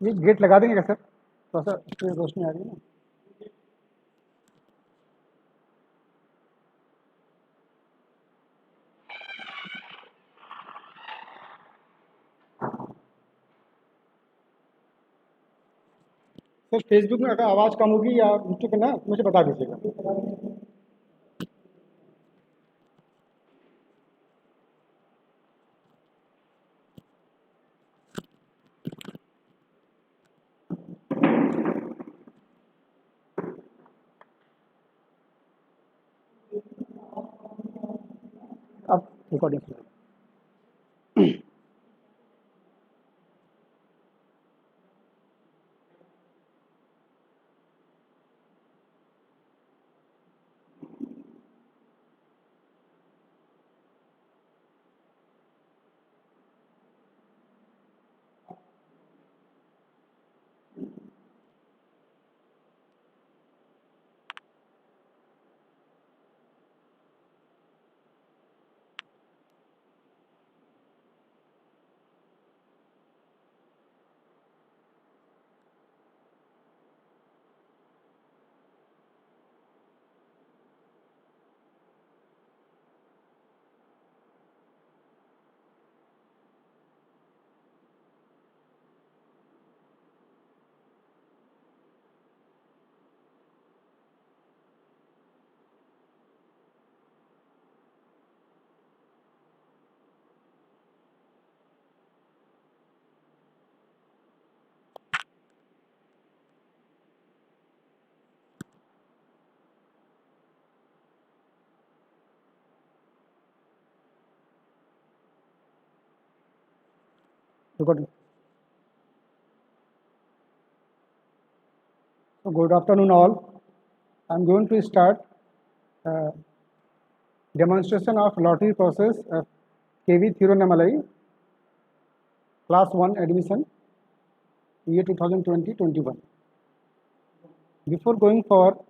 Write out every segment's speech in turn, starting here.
ये गेट लगा देंगे क्या सर? थोड़ा सा इस पे रोशनी आ रही है ना। सर फेसबुक में अगर आवाज़ कम होगी या यूट्यूब पे ना मुझे बता दीजिएगा। अब रिकॉर्डिंग सुनिए। Recording. So good afternoon all. I'm going to start uh, demonstration of lottery process of KV Thiruvannamalai, class 1 admission, year 2020-21. Before going for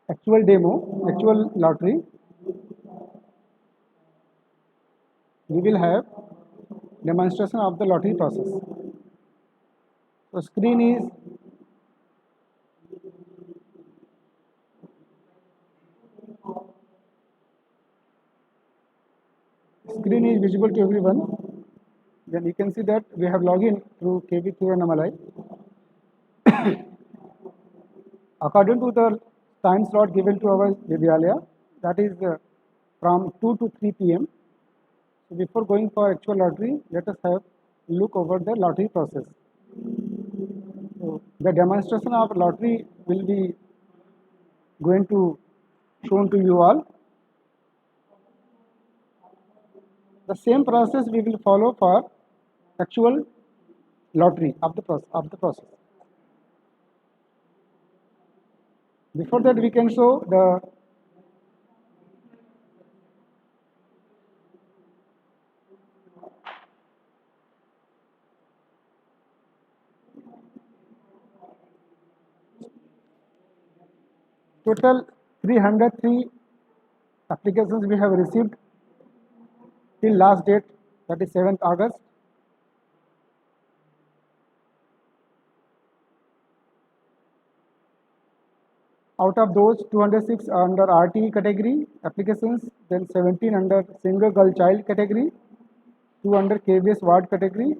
actual demo, actual lottery, we will have demonstration of the lottery process. So screen is visible to everyone. Then you can see that we have login through KV Thiruvannamalai. According to the time slot given to our Vidyalaya, that is from 2 to 3 p.m. So before going for actual lottery, let us have look over the lottery process. So the demonstration of lottery will be going to shown to you all. The same process we will follow for actual lottery of the process. Before that, we can show the total 303 applications we have received till last date, that is 7th August. Out of those, 206 are under RTE category applications, then 17 under single girl child category, 2 under KVS ward category,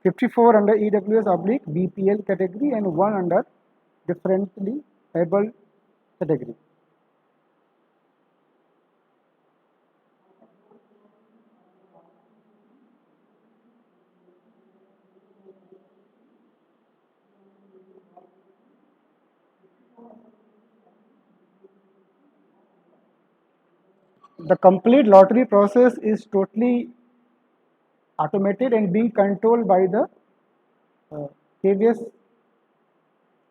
54 under EWS oblique BPL category, and 1 under differently able category. The complete lottery process is totally automated and being controlled by the KVS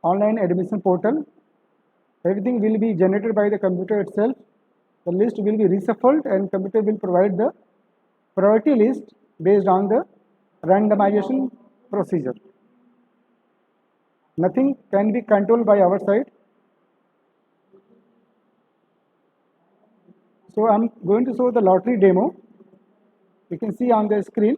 online admission portal. Everything will be generated by the computer itself. The list will be reshuffled and computer will provide the priority list based on the randomization procedure. Nothing can be controlled by our side. So I'm going to show the lottery demo. You can see on the screen.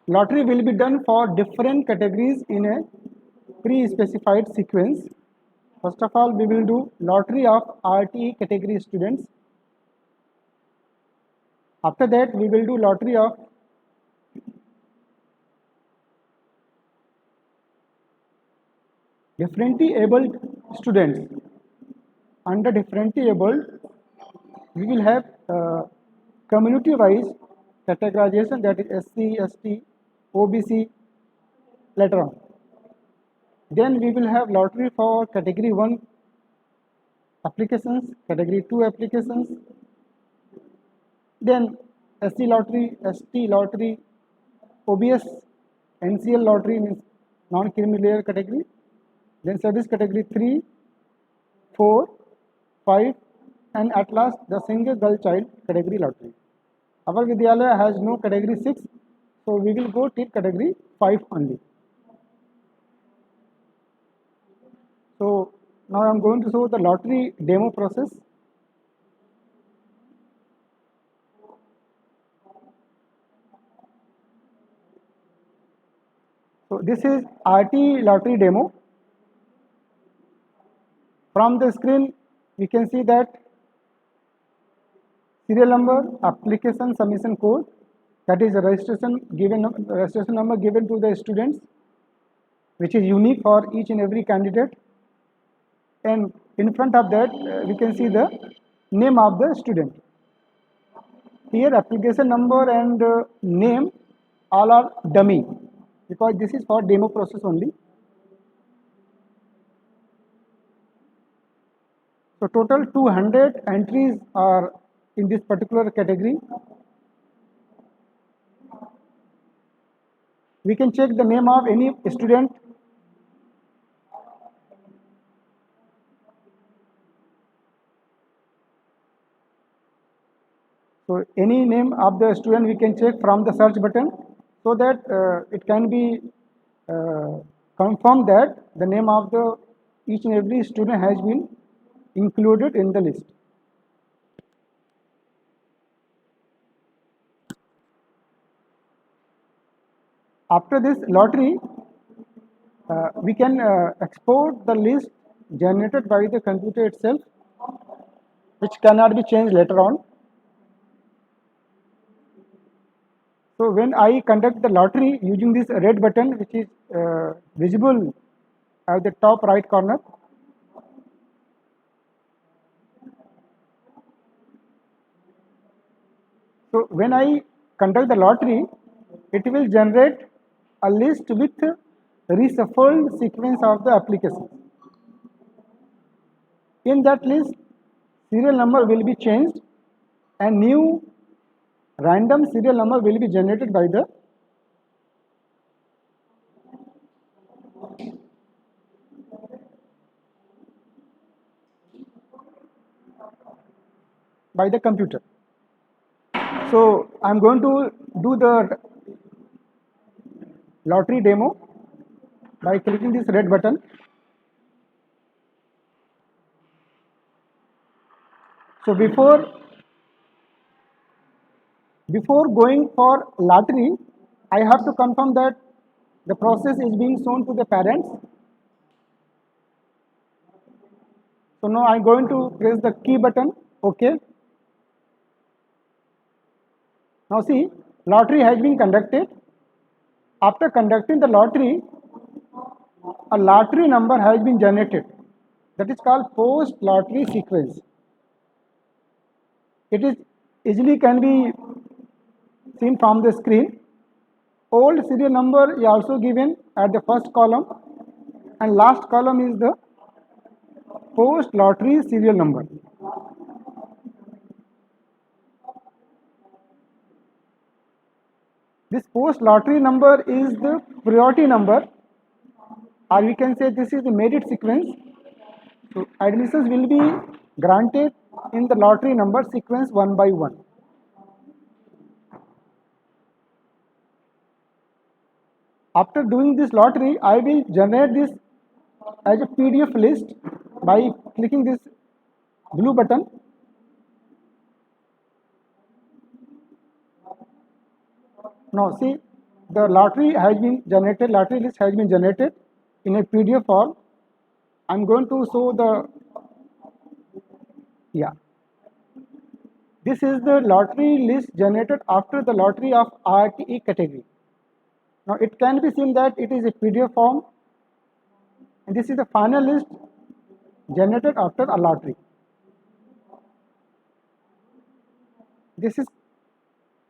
lottery will be done for different categories in a pre-specified sequence. First of all, we will do lottery of RTE category students. After that, we will do lottery of differently abled students. Under differently abled, we will have community-wise categorization, that is SC, ST, OBC later on. Then we will have lottery for category 1 applications, category 2 applications, then SC lottery, ST lottery, OBS, NCL lottery means non-creamy layer category, then service category 3, 4, 5, and at last the single girl child category lottery. Our Vidyalaya has no category 6, so we will go till category 5 only. So now I am going to show the lottery demo process. So this is RT lottery demo. From the screen, we can see that serial number, application submission code, that is a registration number given to the students, which is unique for each and every candidate. And in front of that, we can see the name of the student. Here, application number and name all are dummy, because this is for demo process only. So total 200 entries are in this particular category. We can check the name of any student. So any name of the student we can check from the search button, so that it can be confirmed that the name of the each and every student has been included in the list. After this lottery, we can export the list generated by the computer itself, which cannot be changed later on. So when I conduct the lottery using this red button, which is visible at the top right corner, so when I conduct the lottery, it will generate a list with reshuffled sequence of the applications. In that list, serial number will be changed and new random serial number will be generated by the computer. So I'm going to do the lottery demo by clicking this red button. So before going for lottery, I have to confirm that the process is being shown to the parents. So now I'm going to press the key button, OK. Now see, lottery has been conducted. After conducting the lottery, a lottery number has been generated. That is called post lottery sequence. It is easily can be seen from the screen. Old serial number is also given at the first column, and last column is the post lottery serial number. This post lottery number is the priority number, or we can say this is the merit sequence. So admissions will be granted in the lottery number sequence one by one. After doing this lottery, I will generate this as a PDF list by clicking this blue button. Now see, the lottery has been generated, lottery list has been generated in a PDF form. I'm going to show the, yeah, this is the lottery list generated after the lottery of RTE category. Now it can be seen that it is a PDF form, and this is the final list generated after a lottery. This is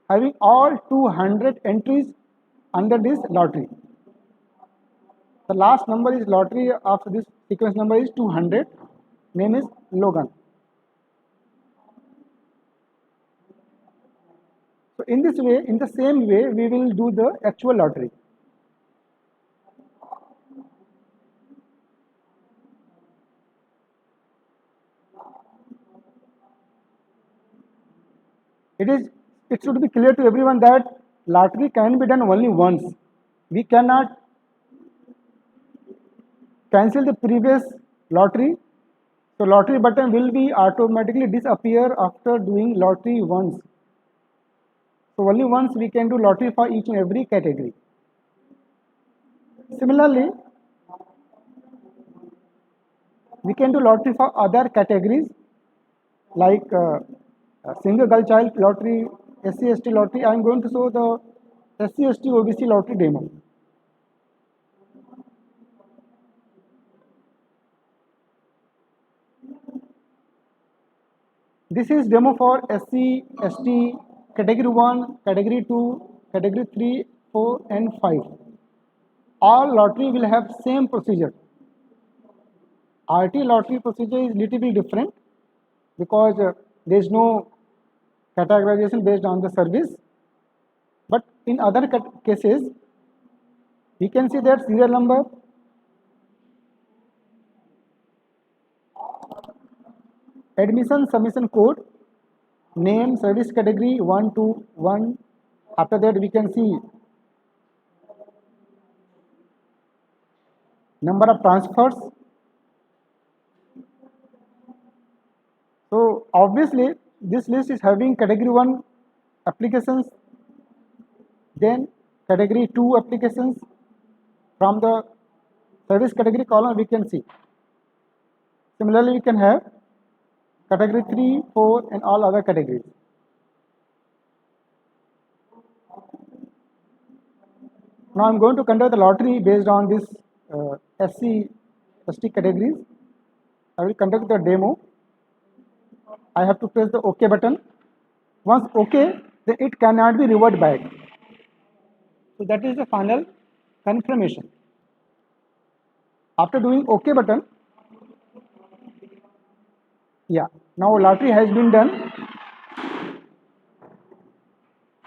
having all 200 entries under this lottery. The last number is lottery of this sequence number is 200. Name is Logan. So in this way, in the same way, we will do the actual lottery. It should be clear to everyone that lottery can be done only once. We cannot cancel the previous lottery. So lottery button will be automatically disappear after doing lottery once. So only once we can do lottery for each and every category. Similarly, we can do lottery for other categories like single girl child lottery, SC/ST lottery. I am going to show the SC/ST OBC lottery demo. This is demo for SC/ST category 1, category 2, category 3, 4 and 5. All lottery will have same procedure. RT lottery procedure is little bit different because there is no categorization based on the service. But in other cases, we can see that serial number, admission submission code, name, service category 1 to 1. After that, we can see number of transfers. So obviously, this list is having category 1 applications, then category 2 applications. From the service category column, we can see. Similarly, we can have category 3, 4 and all other categories. Now I am going to conduct the lottery based on this SC/ST categories. I will conduct the demo. I have to press the OK button. Once OK, then it cannot be reverted back. So that is the final confirmation. After doing OK button, yeah, now lottery has been done.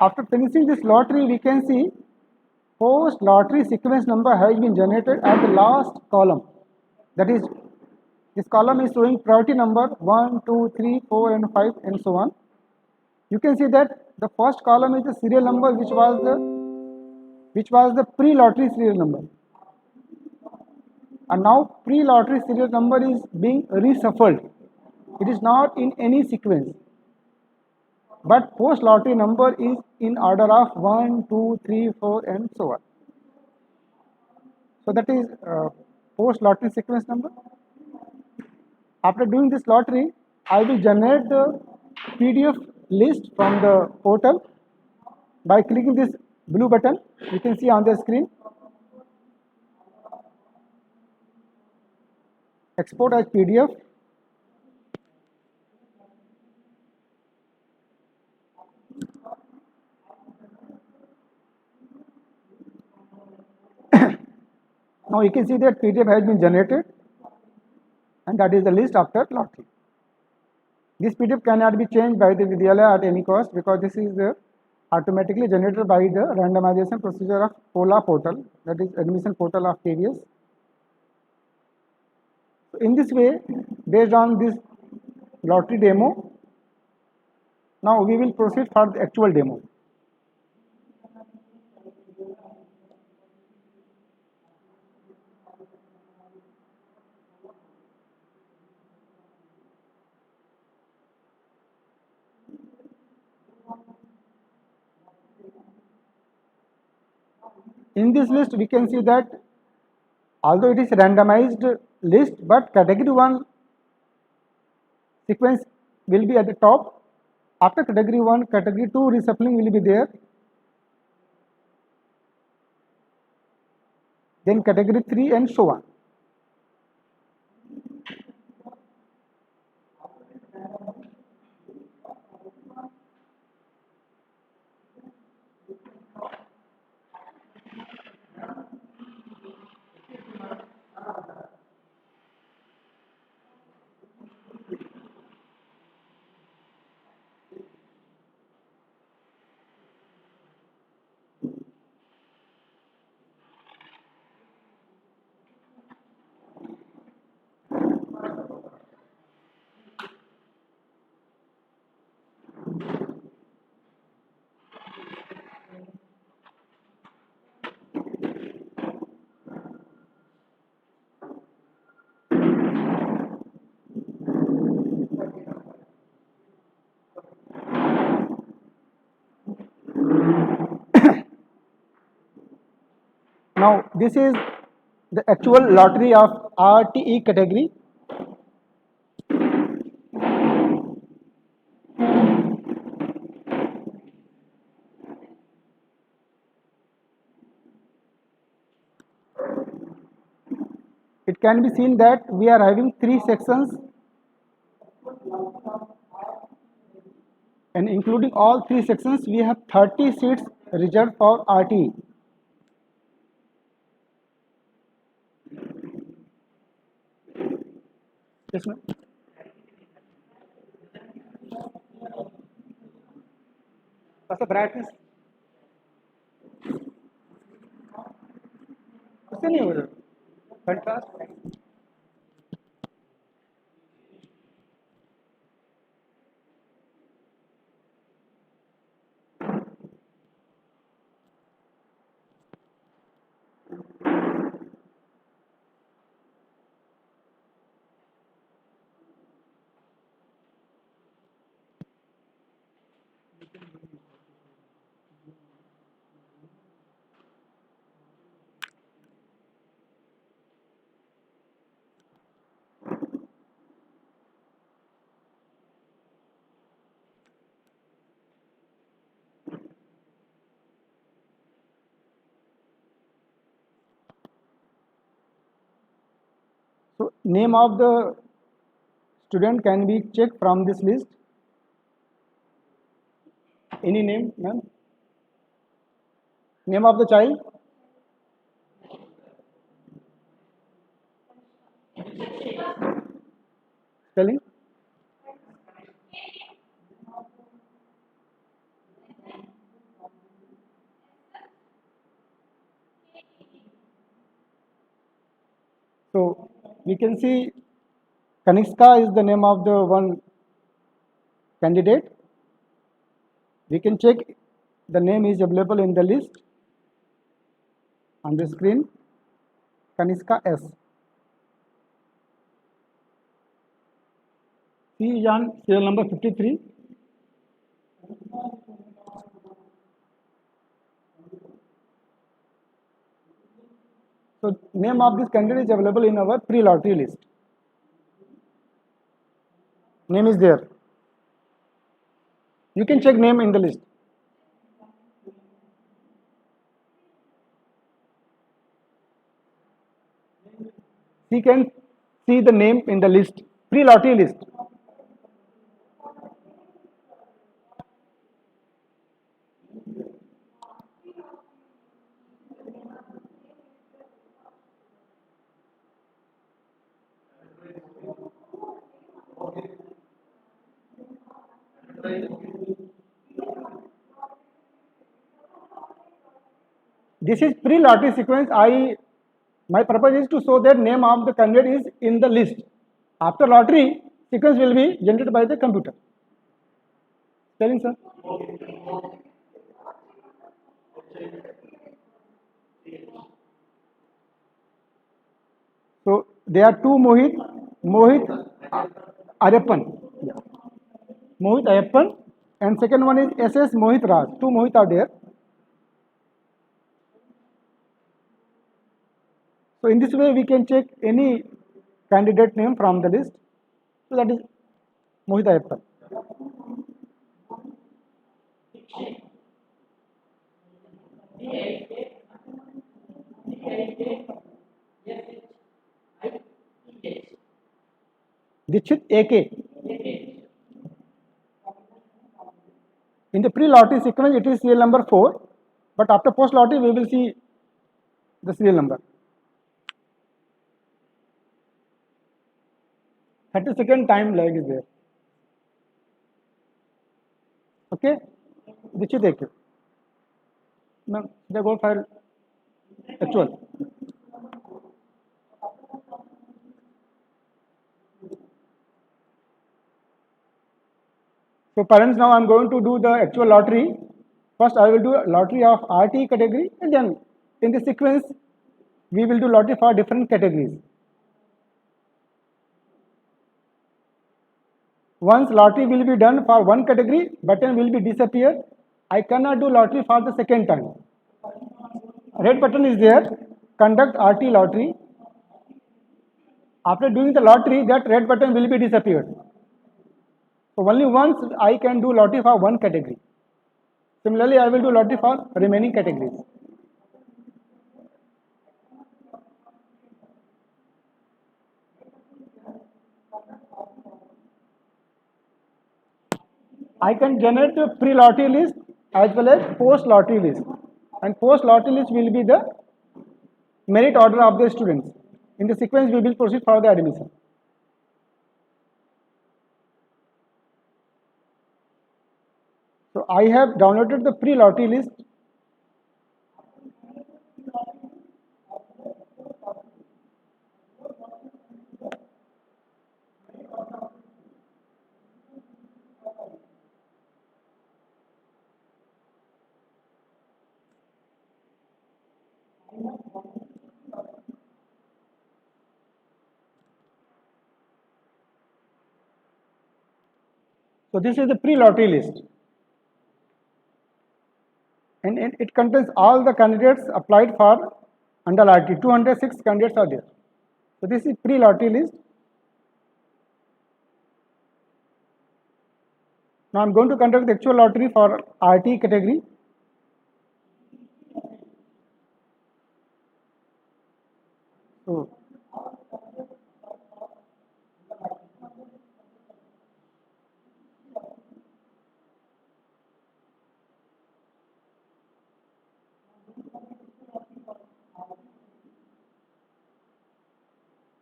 After finishing this lottery, we can see post lottery sequence number has been generated at the last column. That is, this column is showing priority number 1, 2, 3, 4 and 5 and so on. You can see that the first column is the serial number which was the pre-lottery serial number. And now pre-lottery serial number is being reshuffled. It is not in any sequence. But post lottery number is in order of 1, 2, 3, 4 and so on. So that is post lottery sequence number. After doing this lottery, I will generate the PDF list from the portal by clicking this blue button. You can see on the screen. Export as PDF. Now you can see that PDF has been generated, and that is the list after lottery. This PDF cannot be changed by the Vidyalaya at any cost because this is automatically generated by the randomization procedure of POLA portal, that is admission portal of KVS. So in this way, based on this lottery demo, now we will proceed for the actual demo. In this list, we can see that although it is randomized list, but category 1 sequence will be at the top. After category 1, category 2 reshuffling will be there. Then category 3 and so on. Now, this is the actual lottery of RTE category. It can be seen that we are having 3 sections, and including all 3 sections, we have 30 seats reserved for RTE. Yes, ma'am. What's the brightness? उससे नहीं हो रहा contrast. So, name of the student can be checked from this list. Any name, ma'am? Name of the child? Spelling? So, we can see Kanishka is the name of the one candidate. We can check the name is available in the list on the screen. Kanishka S. She is on serial number 53. So, name of this candidate is available in our pre-lottery list. Name is there. You can check name in the list. She can see the name in the list, pre-lottery list. This is pre-lottery sequence. My purpose is to show that name of the candidate is in the list. After lottery, sequence will be generated by the computer. Spelling, sir. So there are two Mohit Arappan. Yeah. Mohit Ayappan, and second one is SS Mohit Raj. Two Mohit are there. So in this way we can check any candidate name from the list. So that is Mohit Ayappan. Dikshit AK. In the pre-lottery sequence, it is serial number 4, but after post-lottery, we will see the serial number. 30-second time lag is there. Okay, Dikshit AK. Ma'am, the go file actual. So parents, now I am going to do the actual lottery. First, I will do a lottery of RT category, and then in the sequence, we will do lottery for different categories. Once lottery will be done for one category, button will be disappear. I cannot do lottery for the second time. Red button is there. Conduct RT lottery. After doing the lottery, that red button will be disappeared. So only once I can do lottery for one category. Similarly, I will do lottery for remaining categories. I can generate the pre-lottery list as well as post-lottery list. And post-lottery list will be the merit order of the students. In the sequence, we will proceed for the admission. So I have downloaded the pre-lottery list. So this is the pre-lottery list. And it contains all the candidates applied for under RT. 206 candidates are there. So this is pre-lottery list. Now I am going to conduct the actual lottery for RT category. So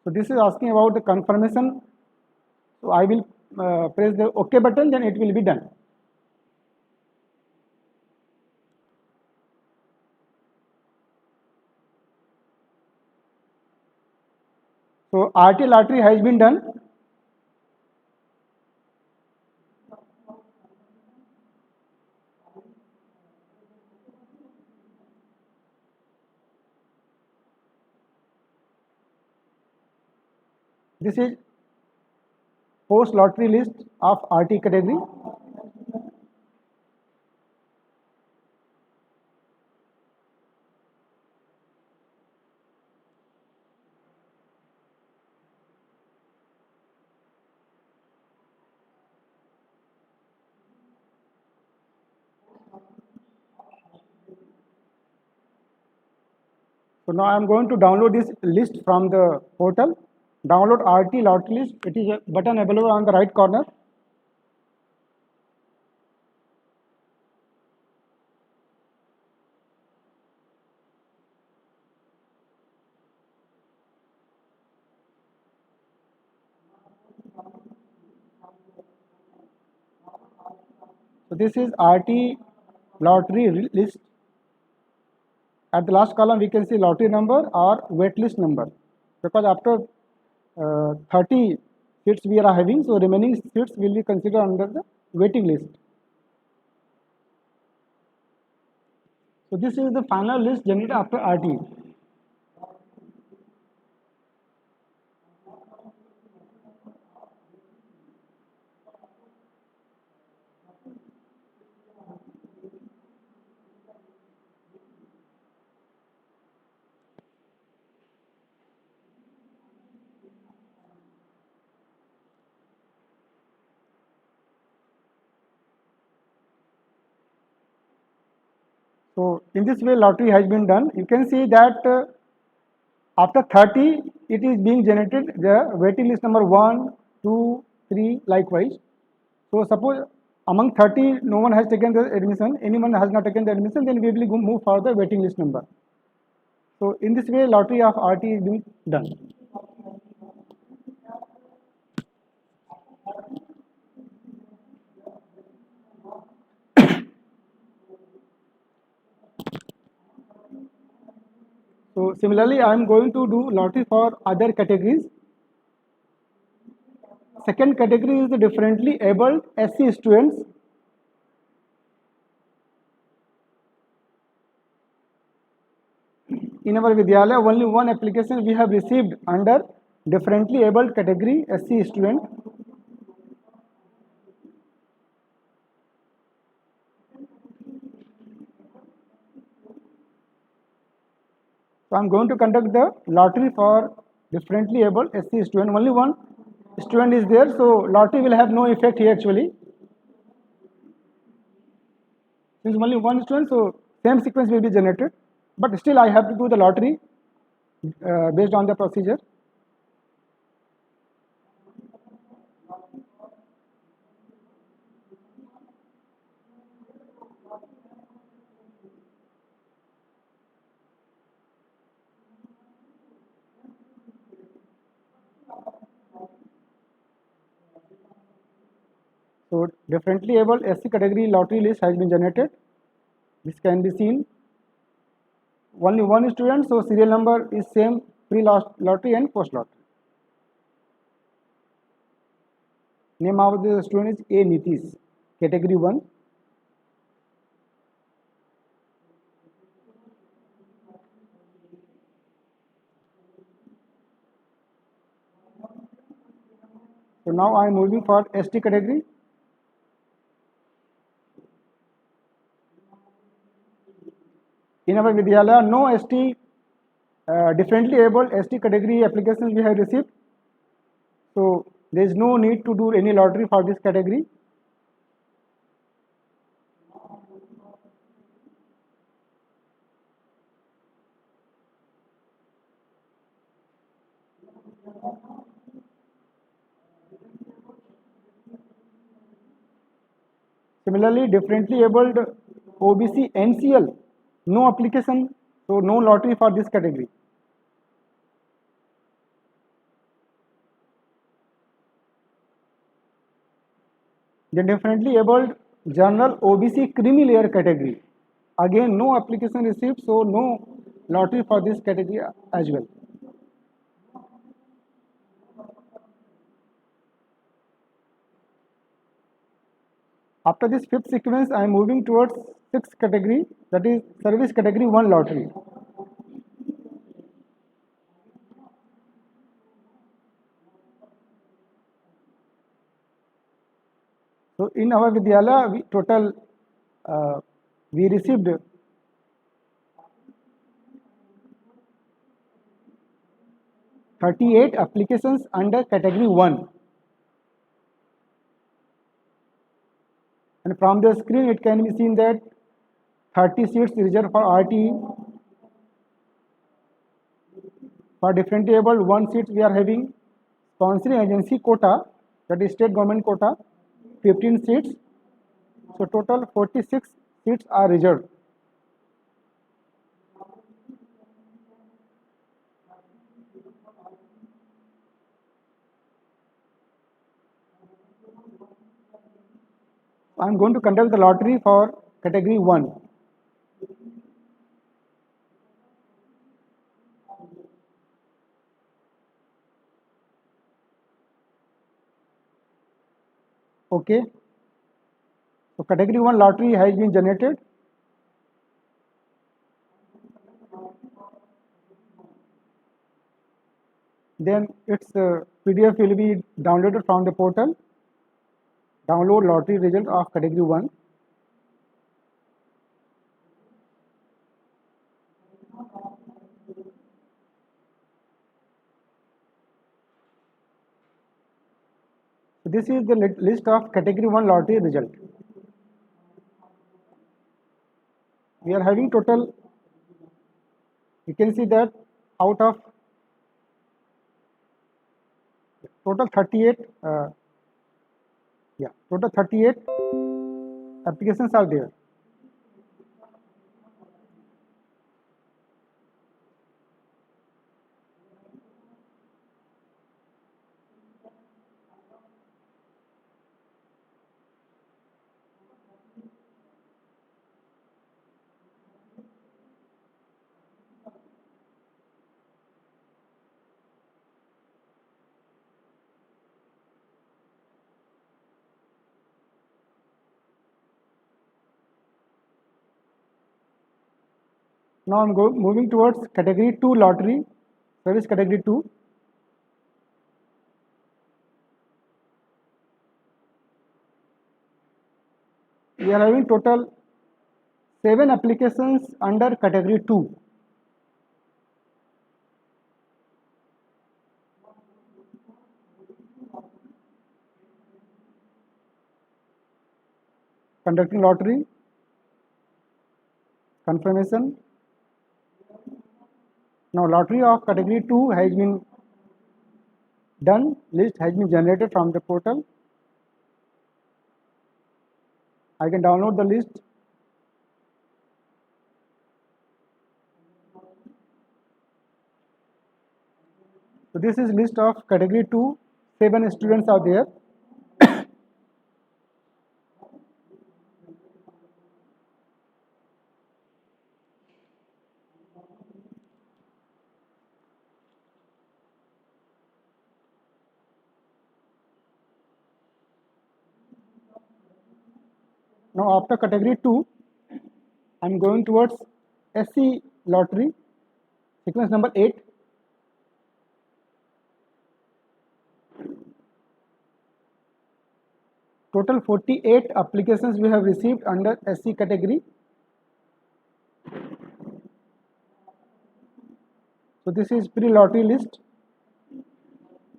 So this is asking about the confirmation. So I will press the OK button, then it will be done. So RT lottery has been done. This is post lottery list of RT category. So now I am going to download this list from the portal. Download RT lottery list. It is a button available on the right corner. So this is RT lottery list. At the last column, we can see lottery number or waitlist number, because after 30 seats we are having, so remaining seats will be considered under the waiting list. So this is the final list generated after RT. So in this way lottery has been done. You can see that after 30 it is being generated the waiting list number 1, 2, 3 likewise. So suppose among 30 no one has taken the admission, anyone has not taken the admission, then we will move for the waiting list number. So in this way lottery of RT is being done. So similarly I am going to do lottery for other categories. Second category is the differently abled SC students. In our Vidyalaya, only one application we have received under differently abled category SC student. So I am going to conduct the lottery for differently abled SC student. Only one student is there, so lottery will have no effect here actually. Since only one student, so same sequence will be generated. But still I have to do the lottery based on the procedure. So differently abled SC category lottery list has been generated. This can be seen. Only one student, so serial number is same pre-lottery and post-lottery. Name of the student is A. Nitish, category 1. So now I am moving for ST category. In our Vidyalaya, no ST differently abled ST category applications we have received. So there is no need to do any lottery for this category. Similarly, differently abled OBC NCL, no application, so no lottery for this category. Then differently abled general OBC creamy layer category. Again, no application received, so no lottery for this category as well. After this fifth sequence, I am moving towards sixth category, that is service category 1 lottery. So in our Vidyalaya, we received 38 applications under category 1. And from the screen, it can be seen that 30 seats reserved for RTE. For differently abled, 1 seat we are having sponsoring agency quota, that is state government quota, 15 seats. So total 46 seats are reserved. I am going to conduct the lottery for category 1. Okay. So category 1 lottery has been generated. Then its PDF will be downloaded from the portal. Download lottery result of category 1. So this is the list of category 1 lottery result. we are having total, you can see that out of total 38, total 38 applications are there. Now I'm moving towards category 2 lottery, service category 2. We are having total 7 applications under category 2. Conducting lottery, confirmation. Now lottery of category 2 has been done, list has been generated from the portal. I can download the list. So this is list of category 2, 7 students are there. Now after category 2, I am going towards SC lottery, sequence number 8. Total 48 applications we have received under SC category. So this is pre-lottery list.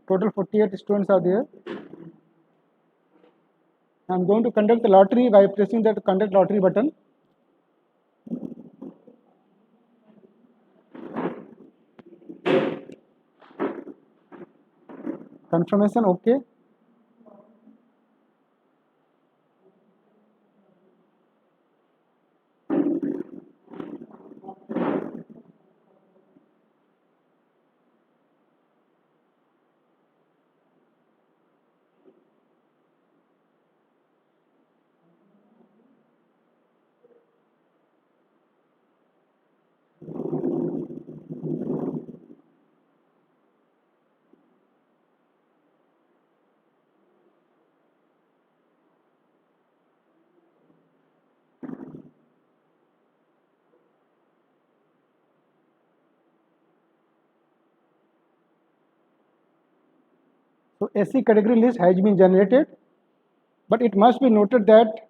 Total 48 students are there. I am going to conduct the lottery by pressing the conduct lottery button. Confirmation, okay. So SC category list has been generated, but it must be noted that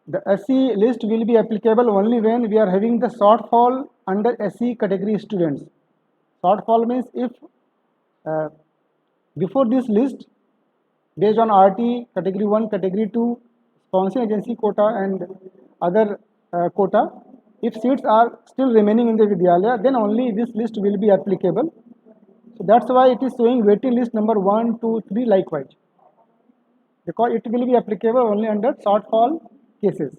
the SC list will be applicable only when we are having the shortfall under SC category students. Shortfall means if before this list, based on RT category 1, category 2, sponsoring agency quota and other quota, if seats are still remaining in the Vidyalaya, then only this list will be applicable. So that's why it is showing waiting list number 1, 2, 3 likewise, because it will be applicable only under shortfall cases.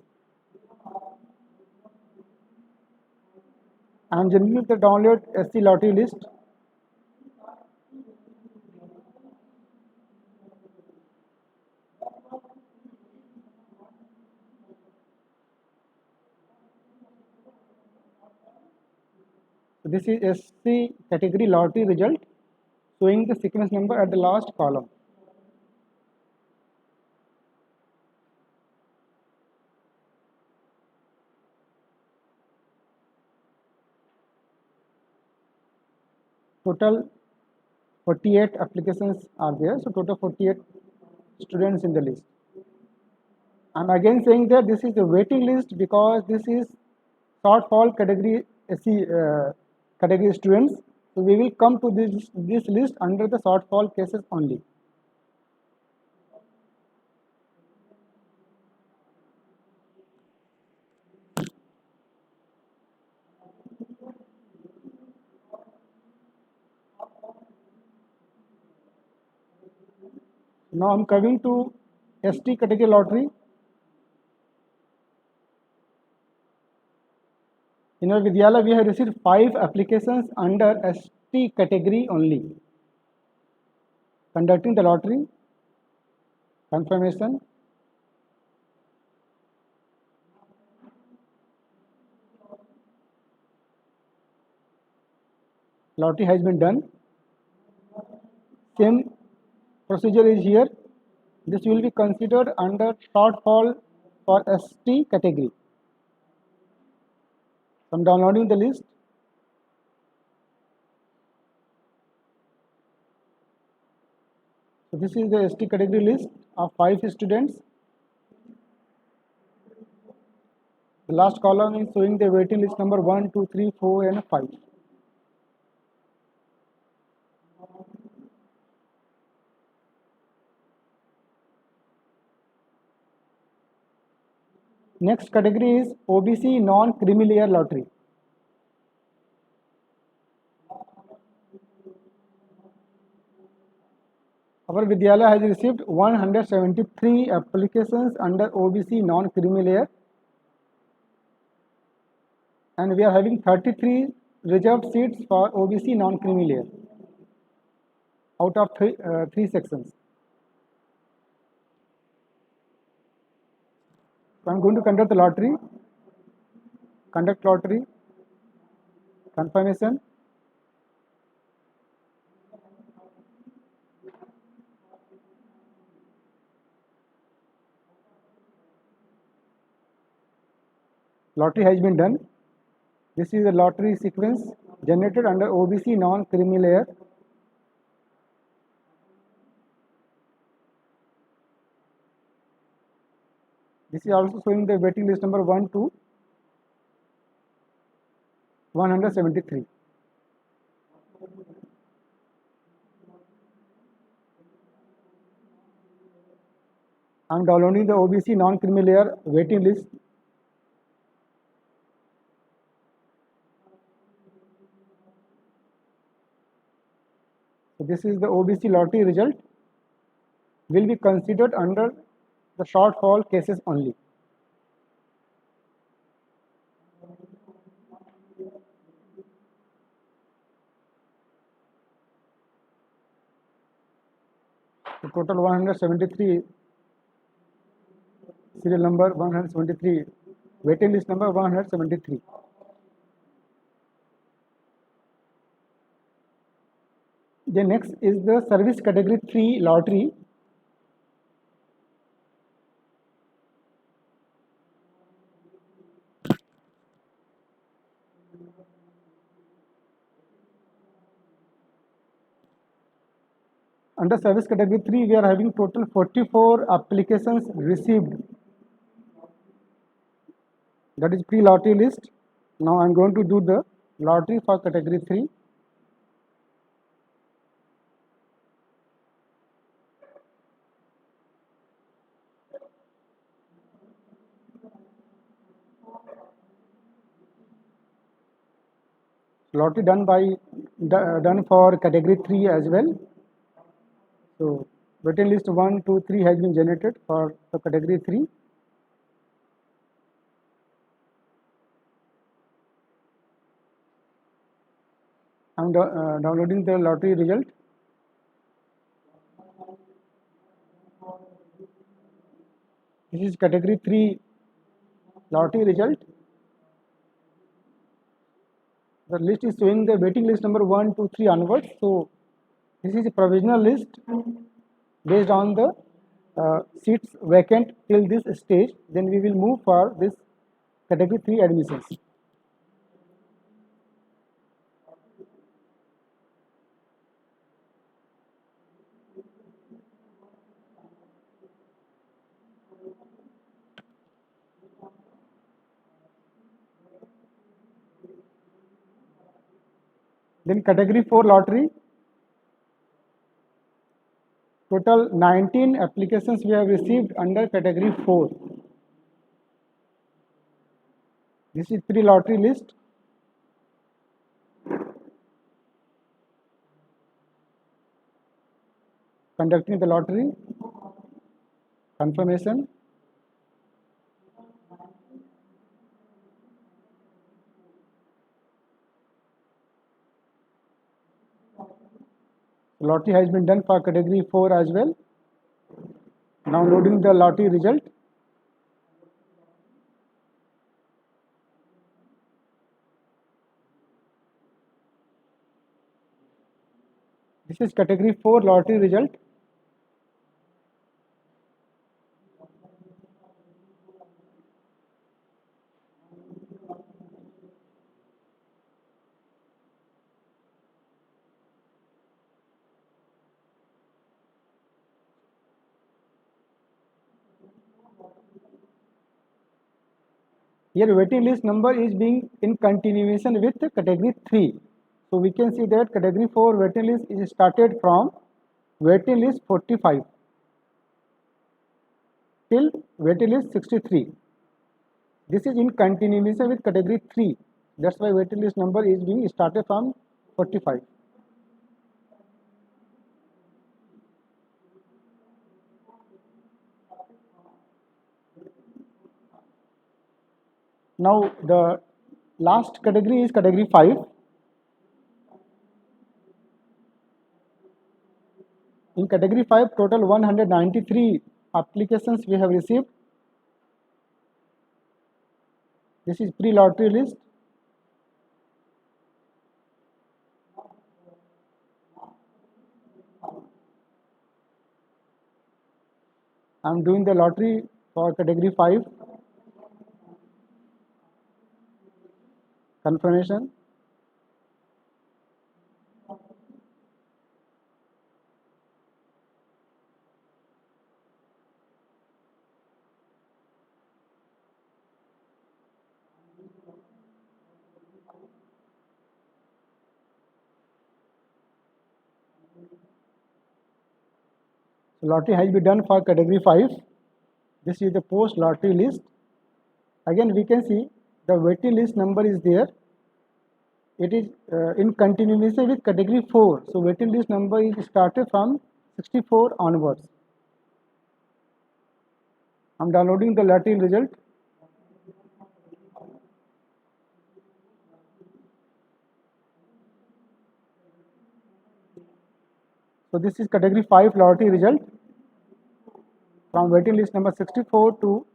I am generally the download SC lottery list. So this is SC category lottery result, showing the sequence number at the last column. Total 48 applications are there, so total 48 students in the list. I'm again saying that this is the waiting list because this is shortfall category SC category students. So we will come to this list under the shortfall cases only. Now I'm coming to ST category lottery. In our Vidyalaya, we have received 5 applications under ST category only. Conducting the lottery, confirmation, lottery has been done. Same procedure is here. This will be considered under shortfall for ST category. I'm downloading the list. So this is the ST category list of 5 students. The last column is showing the waiting list number 1, 2, 3, 4 and 5. Next category is OBC non-creamy layer lottery. Our Vidyalaya has received 173 applications under OBC non-creamy layer, and we are having 33 reserved seats for OBC non-creamy layer out of three sections. So I'm going to conduct the lottery, conduct lottery, confirmation, lottery has been done. This is the lottery sequence generated under OBC non-creamy layer. This is also showing the waiting list number 1 to 173. I am downloading the OBC non-creamy layer waiting list. So this is the OBC lottery result. Will be considered under the shortfall cases only. The total 173, serial number 173, waiting list number 173. The next is the service category 3 lottery. Under service category 3, we are having total 44 applications received. That is pre-lottery list. Now I am going to do the lottery for category 3. Lottery done for category 3 as well. So waiting list 1, 2, 3 has been generated for the category 3. I am downloading the lottery result. This is category 3 lottery result. The list is showing the waiting list number 1, 2, 3 onwards. So this is a provisional list based on the seats vacant till this stage. Then we will move for this category 3 admissions. Then category 4 lottery. Total 19 applications we have received under category 4. This is pre-lottery list. conducting the lottery, confirmation, lottery has been done for category 4 as well. Now loading the lottery result. This is category 4 lottery result. Here waiting list number is being in continuation with category 3. So we can see that category 4 waiting list is started from waiting list 45 till waiting list 63. This is in continuation with category 3. That's why waiting list number is being started from 45. Now the last category is category 5. In category 5, total 193 applications we have received. This is pre-lottery list. I am doing the lottery for category 5. Confirmation. Lottery has been done for category 5. This is the post lottery list. Again we can see the waiting list number is there. It is in continuation with category 4. So waiting list number is started from 64 onwards. I am downloading the lottery result. So this is category 5 lottery result from waiting list number 64 to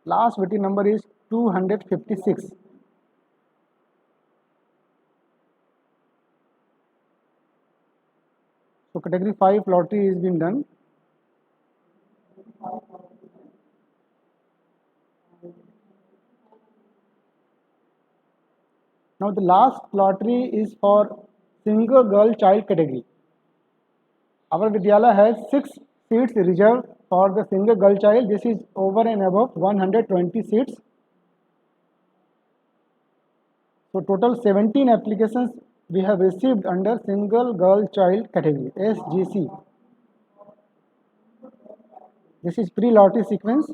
last waiting number is 256. So category 5 lottery is been done. Now the last lottery is for single girl child category. Our Vidyalaya has 6 seats reserved for the single girl child. This is over and above 120 seats. So total 17 applications we have received under single girl child category SGC. This is pre-lottery sequence.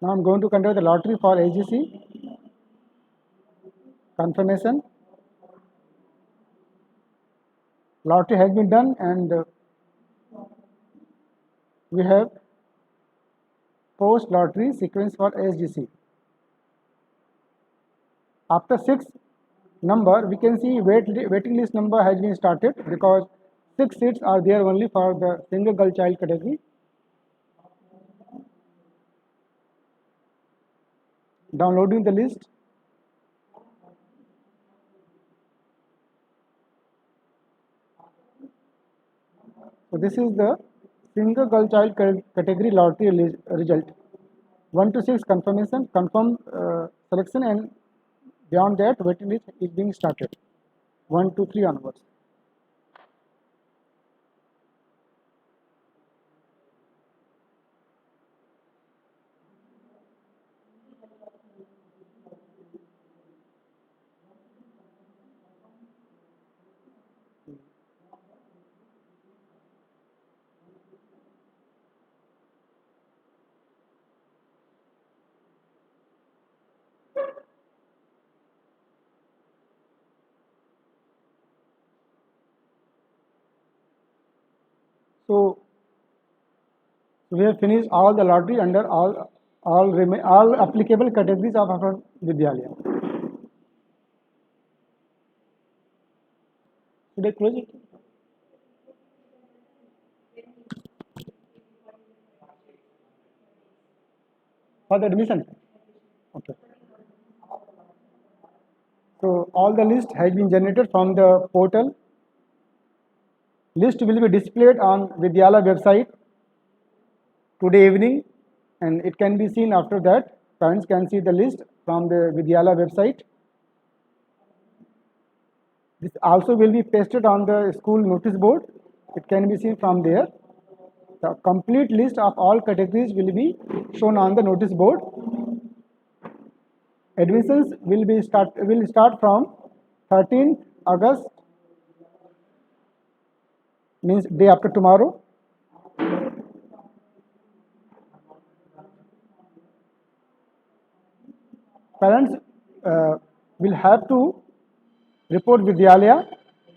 Now I am going to conduct the lottery for SGC. Confirmation. Lottery has been done and we have post lottery sequence for SGC. After 6 number, we can see waiting list number has been started because 6 seats are there only for the single girl child category. Downloading the list. So this is the single girl child category lottery result. 1 to 6 confirmation, confirm selection, and beyond that waiting list is being started. 1 to 3 onwards. So we have finished all the lottery under all applicable categories of our Vidyalaya. Should I close it? For the admission? Okay. So all the list has been generated from the portal. List will be displayed on Vidyalaya website today evening, and it can be seen after that. Parents can see the list from the Vidyalaya website. This also will be pasted on the school notice board. It can be seen from there. The complete list of all categories will be shown on the notice board. Admissions will start from 13th August, means day after tomorrow. Parents will have to report Vidyalaya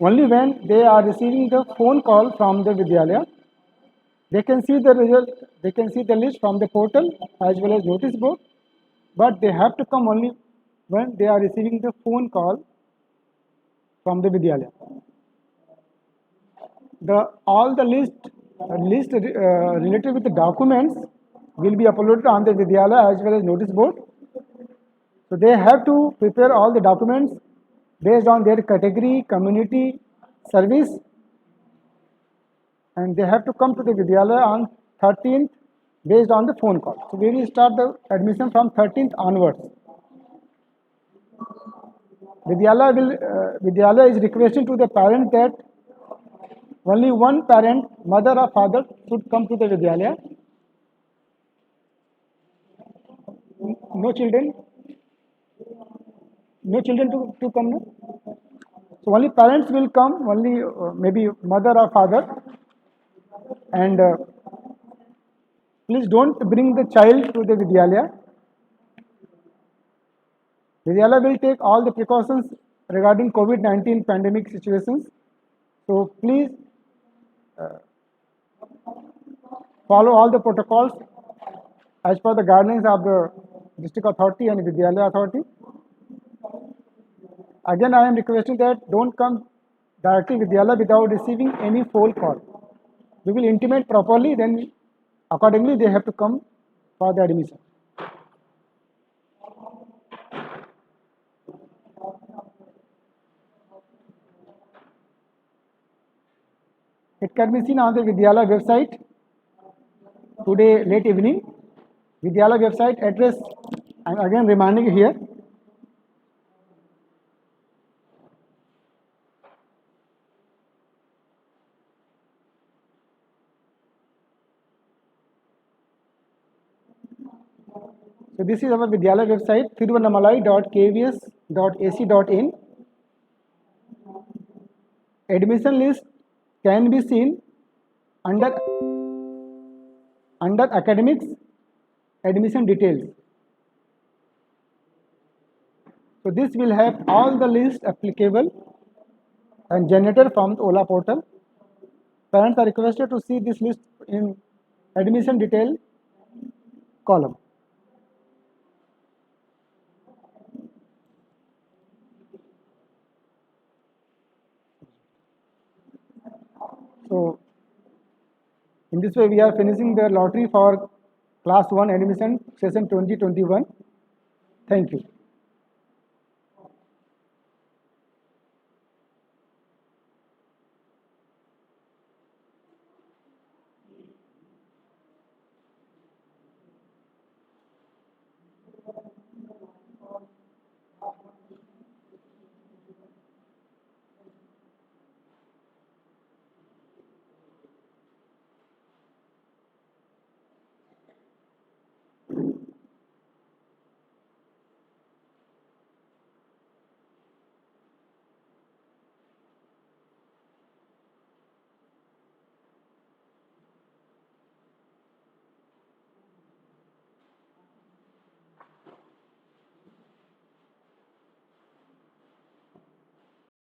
only when they are receiving the phone call from the Vidyalaya. They can see the result, they can see the list from the portal as well as notice board, but they have to come only when they are receiving the phone call from the Vidyalaya. All the list related with the documents will be uploaded on the Vidyalaya as well as notice board. So they have to prepare all the documents based on their category, community, service, and they have to come to the Vidyalaya on 13th based on the phone call. So we will start the admission from 13th onwards. Vidyalaya is requesting to the parent that only one parent, mother or father, should come to the Vidyalaya. No children? No children to come, no? So only parents will come, only maybe mother or father. And please don't bring the child to the Vidyalaya. Vidyalaya will take all the precautions regarding COVID-19 pandemic situations. So please follow all the protocols as per the guidelines of the district authority and Vidyalaya authority. Again, I am requesting that don't come directly Vidyalaya without receiving any phone call. We will intimate properly, then accordingly they have to come for the admission. It can be seen on the Vidyalaya website today late evening. Vidyalaya website address, I am again reminding you here. So this is our Vidyalaya website, thiruvannamalai.kvs.ac.in. Admission list can be seen under academics, admission details. So this will have all the list applicable and generated from the Ola portal. Parents are requested to see this list in admission detail column. So in this way we are finishing the lottery for class 1 admission session 2021. Thank you.